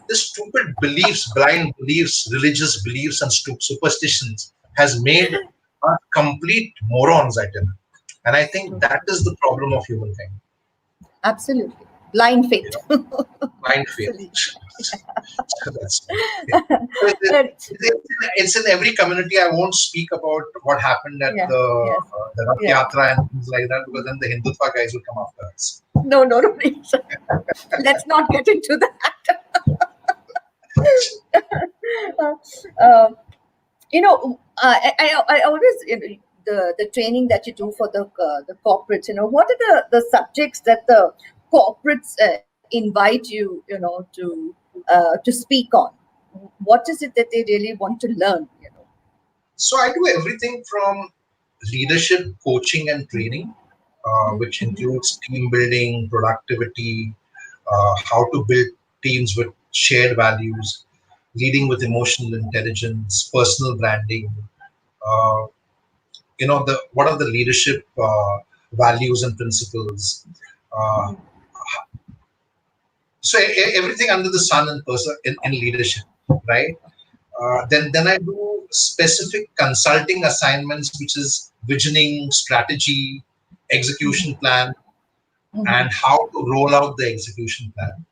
This stupid beliefs, blind beliefs, religious beliefs, and superstitions has made us complete morons, I tell you. And I think that is the problem of humankind. Absolutely. Blind You faith. know, blind faith. Absolutely. So that's yeah. So it's in every community. I won't speak about what happened at Yeah. Yes. the Rath Yeah. Yatra and things like that, because then the Hindutva guys will come after us. No, no, no. Please. Let's not get into that. Uh, uh, I always, the training that you do for the corporates, what are the subjects that the corporates invite you, to speak on? What is it that they really want to learn? So I do everything from leadership, coaching, and training, which includes team building, productivity, how to build teams with shared values, leading with emotional intelligence, personal branding. Uh, the what are the leadership values and principles. Uh, so everything under the sun in leadership, right? Then I do specific consulting assignments, which is visioning, strategy, execution plan, and how to roll out the execution plan.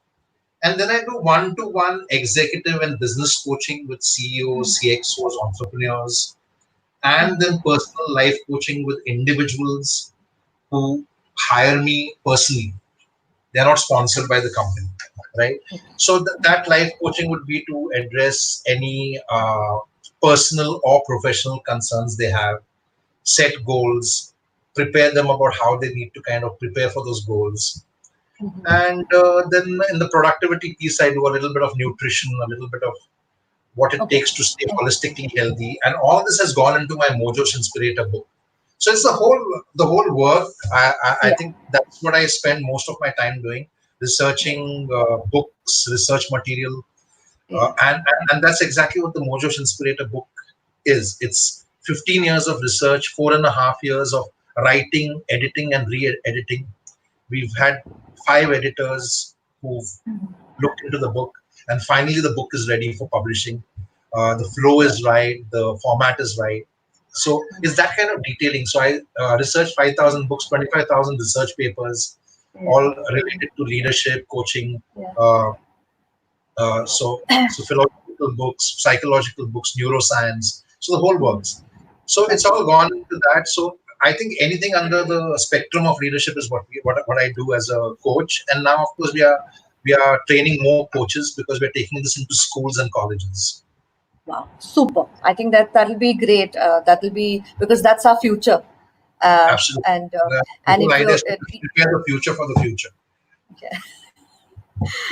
And then I do one-to-one executive and business coaching with CEOs, CXOs, entrepreneurs, and then personal life coaching with individuals who hire me personally. They're not sponsored by the company, right? So that life coaching would be to address any personal or professional concerns they have, set goals, prepare them about how they need to kind of prepare for those goals. And then in the productivity piece, I do a little bit of nutrition, a little bit of what it Okay. takes to stay holistically healthy. And all this has gone into my moJOsh Inspirator book. So it's the whole work. I Yeah. think that's what I spend most of my time doing, researching books, research material, Yeah. and that's exactly what the moJOsh Inspirator book is. It's 15 years of research, 4.5 years of writing, editing, and re-editing. We've had 5 editors who've looked into the book, and finally the book is ready for publishing. The flow is right, the format is right. So it's that kind of detailing. So I researched 5,000 books, 25,000 research papers, all Yeah. related to leadership, coaching. Yeah. Uh, so philosophical books, psychological books, neuroscience. So the whole works. So it's all gone into that. So I think anything under the spectrum of leadership is what I do as a coach. And now, of course, we are training more coaches because we're taking this into schools and colleges. Wow, super. I think that'll be great. That'll be because that's our future. Absolutely. The And whole if idea you is to prepare the future for the future.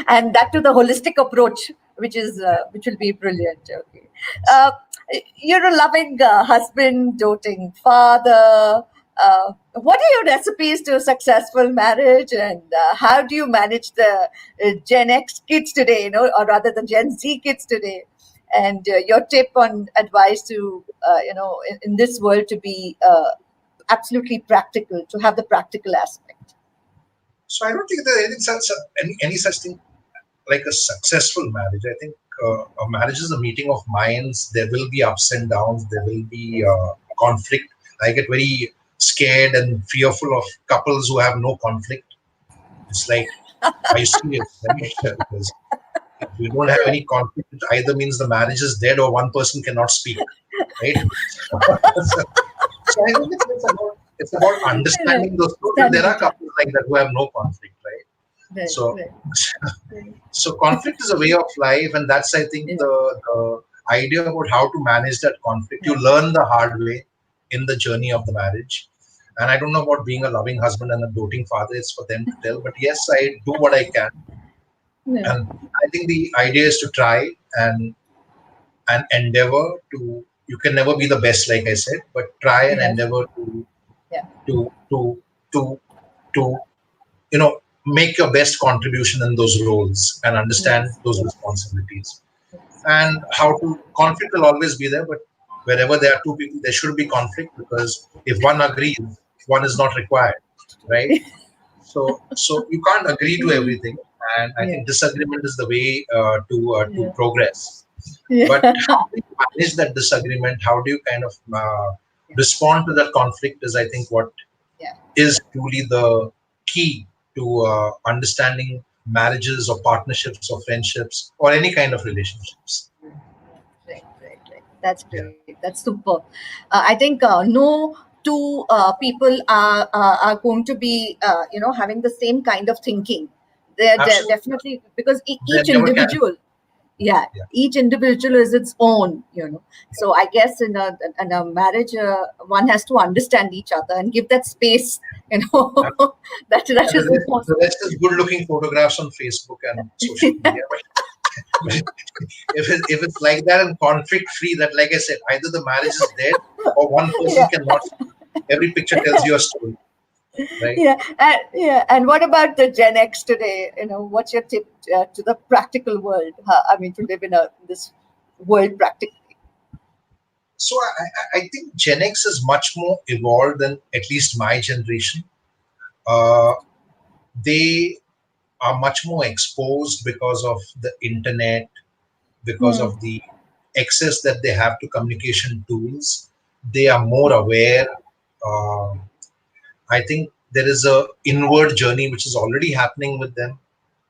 and that to the holistic approach, which will be brilliant. Okay, uh, you're a loving husband, doting father. What are your recipes to a successful marriage, and how do you manage the Gen X kids today? Or rather the Gen Z kids today. And your tip on advice to in this world to be absolutely practical, to have the practical aspect. So I don't think there's any such thing like a successful marriage. I think a marriage is a meeting of minds. There will be ups and downs. There will be conflict. I get very scared and fearful of couples who have no conflict. It's like, are you serious? Because if you don't have any conflict, it either means the marriage is dead or one person cannot speak, right? So I think it's about Right. understanding those. And Standing there are each other. couples like that who have no conflict, right? Right, So right, right. so conflict is a way of life, and that's I think Yeah, the idea about how to manage that conflict. You yeah, learn the hard way in the journey of the marriage. And I don't know about being a loving husband and a doting father. It's for them to tell. But yes, I do what I can, yeah, and I think the idea is to try and endeavor to. You can never be the best, like I said, but try and yes, endeavor to yeah, to to to to make your best contribution in those roles and understand yes, those yes, responsibilities. yes, yes. And how to conflict will always be there, but wherever there are two people there should be conflict, because if one agrees, one is not required, right? So you can't agree to everything, and I Yeah, think disagreement is the way to yeah, progress. But yeah, how do you manage that disagreement? How do you kind of respond to that conflict is, I think, what yeah. is truly the key to understanding marriages or partnerships or friendships or any kind of relationships. Right, right, right. That's Yeah, great. That's super. I think no two people are going to be having the same kind of thinking. They're absolutely. definitely because They each never can. individual, yeah, Yeah, each individual is its own. So I guess in a marriage, one has to understand each other and give that space. you know absolutely. that And is the impossible. rest is good-looking photographs on Facebook and social media. But if it's like that and conflict-free, that, like I said, either the marriage is dead or one person Yeah. cannot speak. Every picture tells you a story, right? Yeah, and what about the Gen X today? What's your tip to the practical world? I mean, to live in this world practically. So I think Gen X is much more evolved than at least my generation. Uh, they are much more exposed because of the internet, because Hmm. of the access that they have to communication tools. They are more aware. Uh, I think there is a inward journey which is already happening with them.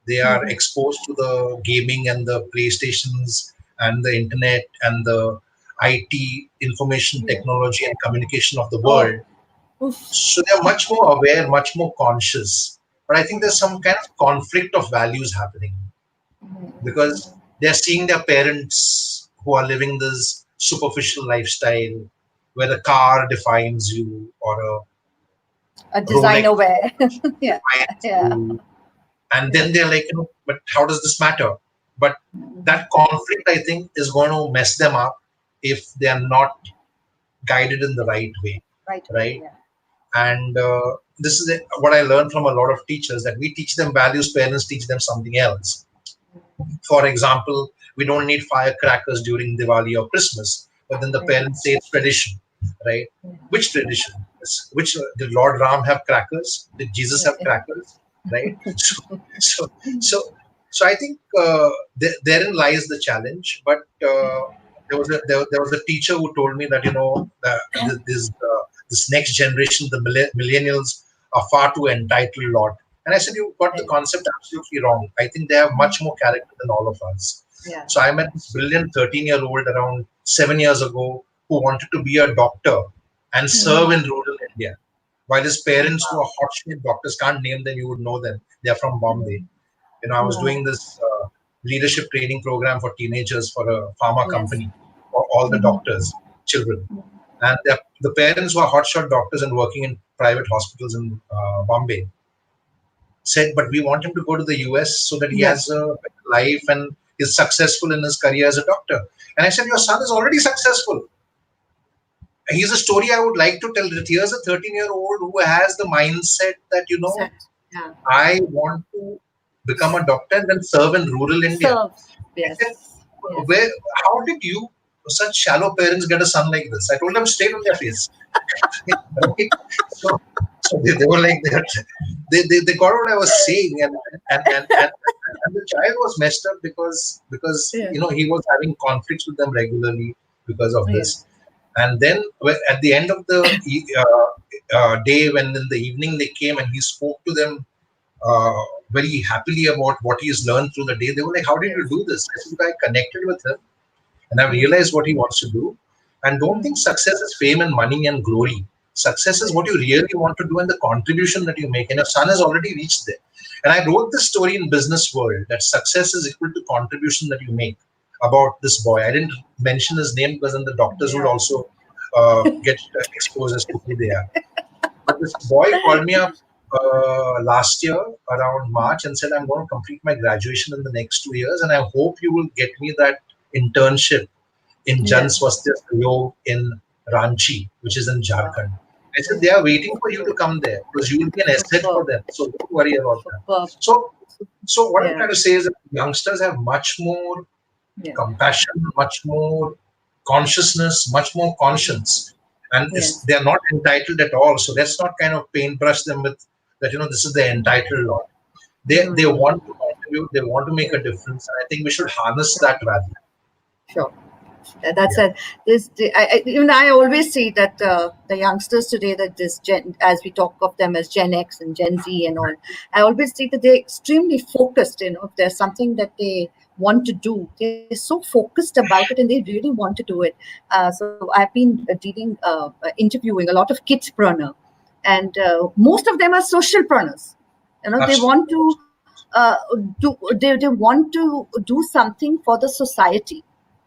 They are Hmm. exposed to the gaming and the PlayStations and the internet and the IT, information Yeah. technology and communication of the Oh, world. Oof. So they're much more aware, much more conscious. But I think there's some kind of conflict of values happening because they're seeing their parents who are living this superficial lifestyle where the car defines you or a A Rolex designer wear. Yeah, defines yeah, you. And yeah. then they're like, but how does this matter? But that conflict, I think, is going to mess them up if they are not guided in the right way, Right way. right? Yeah. And this is what I learned from a lot of teachers, that we teach them values, parents teach them something else. For example, we don't need firecrackers during Diwali or Christmas, but then the Yeah. parents say it's tradition, right? Yeah. Which tradition? Which did Lord Ram have crackers? Did Jesus have Yeah. crackers? Right? So, so, so I think therein lies the challenge. But there was a teacher who told me that this next generation, the millennials, are far too entitled lot. And I said, you got the Right. concept absolutely wrong. I think they have much more character than all of us. Yeah. So I met this brilliant 13-year-old around 7 years ago who wanted to be a doctor and serve in rural India. While his parents, who are hotshot doctors, can't name them, you would know them. They're from Bombay. I was doing this leadership training program for teenagers for a pharma Yes. company for all the doctors, children. And the parents who are hotshot doctors and working in private hospitals in Bombay said, but we want him to go to the US so that he Yeah. has a better life and is successful in his career as a doctor. And I said, your son is already successful. Here's a story I would like to tell. That here's a 13-year-old who has the mindset that, Set. Yeah. I want to become a doctor and then serve in rural India. Serve. I said, Yes. Yes. where, how did you, such shallow parents, get a son like this? I told them straight on their face. Right? So, they were like, they got what I was saying, and the child was messed up because Yeah. he was having conflicts with them regularly because of Yeah. this. And then at the end of the day, when in the evening they came and he spoke to them very happily about what he's learned through the day, they were like, "How did you Yes. do this?" I said, "I connected with him and I've realized what he wants to do. And don't think success is fame and money and glory. Success is what you really want to do and the contribution that you make. And your son has already reached there. And I wrote this story in Business World that success is equal to contribution that you make about this boy. I didn't mention his name because then the doctors would Yeah. also get exposed as to who they are. But this boy called me up last year around March and said, I'm going to complete my graduation in the next 2 years, and I hope you will get me that internship in Jan Yeah. Swasthya Sahyog in Ranchi, which is in Wow. Jharkhand. I said, they are waiting for you to come there because you will be an asset for Superb. them. So don't worry about that. Superb. So what I'm Yeah. trying to say is that youngsters have much more Yeah. compassion, much more consciousness, much more conscience, and Yes. they're not entitled at all. So let's not kind of paintbrush them with that. This is the entitled lot. They want to contribute. They want to make a difference, and I think we should harness that value. Sure. That's Yeah. it. Even I always see that the youngsters today, that this Gen, as we talk of them as Gen X and Gen Z and all, I always see that they're extremely focused. If there's something that they want to do, they're so focused about it and they really want to do it. So I've been interviewing a lot of kidspreneur, and most of them are socialpreneurs. They Absolutely. want to they want to do something for the society,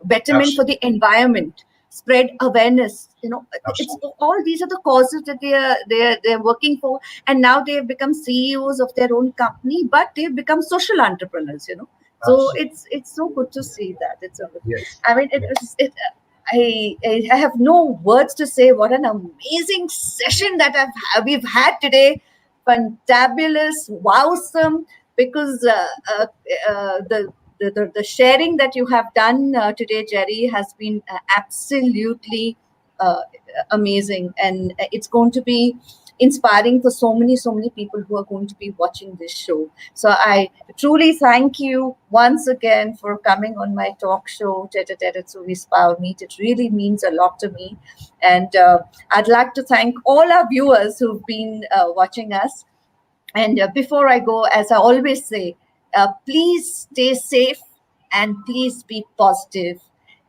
betterment for Absolutely. the environment, spread awareness. It's Absolutely. all these are the causes that they're working for, and now they've become CEOs of their own company, but they've become social entrepreneurs. So Absolutely. it's so good to see that. It's so good. Yes. I mean, it Yes. was it. I have no words to say what an amazing session that we've had today. Fantabulous, wowsome, because the sharing that you have done today, Jerry, has been absolutely uh, amazing, and it's going to be inspiring for so many people who are going to be watching this show. So I truly thank you once again for coming on my talk show, Tete Tete Suvi's Power Meet. It really means a lot to me, and I'd like to thank all our viewers who've been watching us. And before I go, as I always say, please stay safe and please be positive.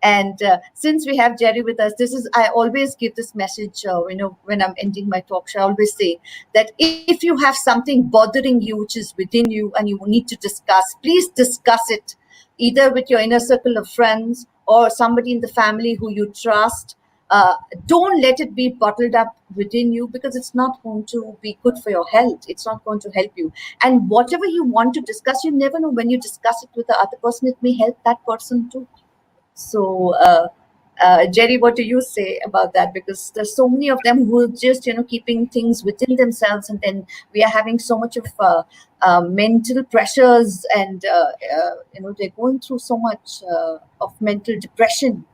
And since we have Jerry with us, I always give this message, when I'm ending my talk show, I always say that if you have something bothering you, which is within you, and you need to discuss, please discuss it either with your inner circle of friends or somebody in the family who you trust. Don't let it be bottled up within you, because it's not going to be good for your health. It's not going to help you. And whatever you want to discuss, you never know, when you discuss it with the other person, it may help that person too. So, Jerry, what do you say about that? Because there's so many of them who are just, keeping things within themselves, and then we are having so much of mental pressures, and they're going through so much of mental depression.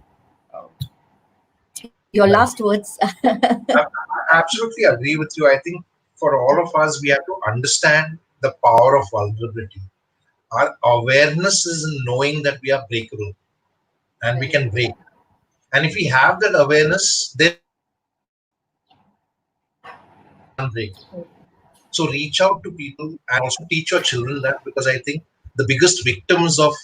Your Right. last words. I absolutely agree with you. I think for all of us, we have to understand the power of vulnerability. Our awareness is in knowing that we are breakable and we can break. And if we have that awareness, then break. So reach out to people and also teach your children that, because I think the biggest victims of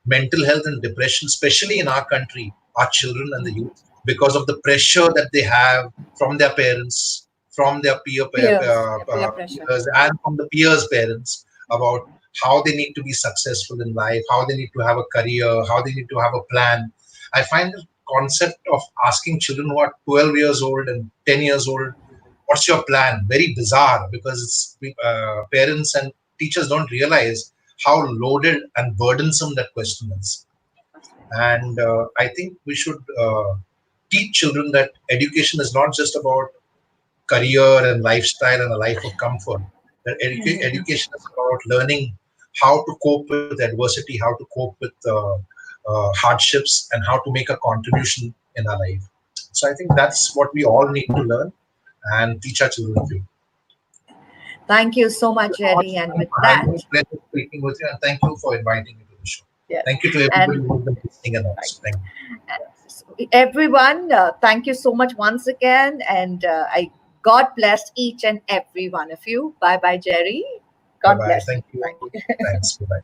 mental health and depression, especially in our country, are children and the youth, because of the pressure that they have from their parents, from their Peer pressure. peers, and from the peers' parents about how they need to be successful in life, how they need to have a career, how they need to have a plan. I find the concept of asking children who are 12 years old and 10 years old, what's your plan, very bizarre, because parents and teachers don't realize how loaded and burdensome that question is. And I think we should teach children that education is not just about career and lifestyle and a life of comfort. That education is about learning how to cope with adversity, how to cope with hardships, and how to make a contribution in our life. So I think that's what we all need to learn and teach our children to. Thank you so much, Jerry. And with that, It's a pleasure speaking with you, and thank you for inviting me to the show. yes. Thank you to everybody And who's been listening and also. Thank you. everyone, thank you so much once again. And God bless each and every one of you. Bye bye, Jerry. Bye God bye. bless. Thank you. Thank you. Thanks. Bye bye.